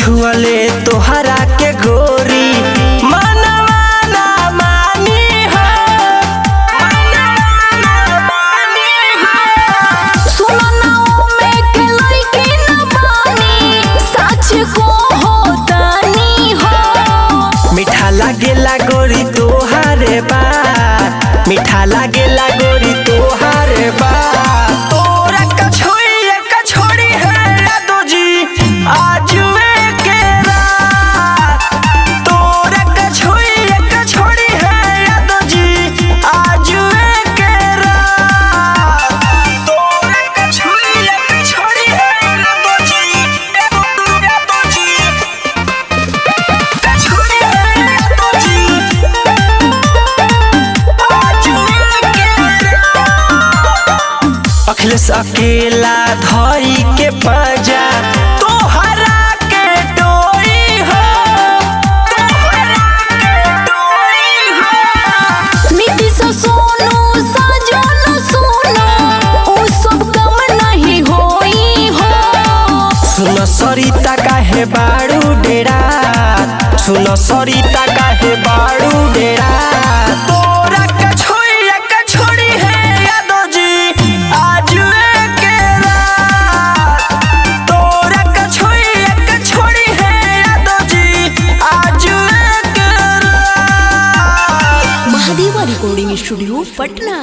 छुअले तोहरा के गोरी मनवा ना मानी हो, सुनो ना में के लइकी न बानी सच को होतानी हो। मीठा लागेला गोरी तोहारे बात, मीठा लागेला गोरी तोहारे बात। तोरा कछोड़ी है यादो जी आज के रात, तोरा कछोड़ी है यादो जी आज के रात, तोरा कछोड़ी है यादो जी, यादो जी कछोड़ी है यादो जी आज के रात। अखिलेश अकेला धई के पजा तोहरा के डोरी हो, तोहरा के डोरी हो। नीतीश सोनू सजन सुनो उ सब कम नहीं होई हो। सुनो सरिता काहे बाड़ू डेरा, सुनो सरिता काहे बाड़ू डेरा। तोरा कछोड़ी है यादो जी आज के रात, तोरा कछोड़ी है यादो जी आज के रात। महादेवा रिकॉर्डिंग स्टूडियो पटना।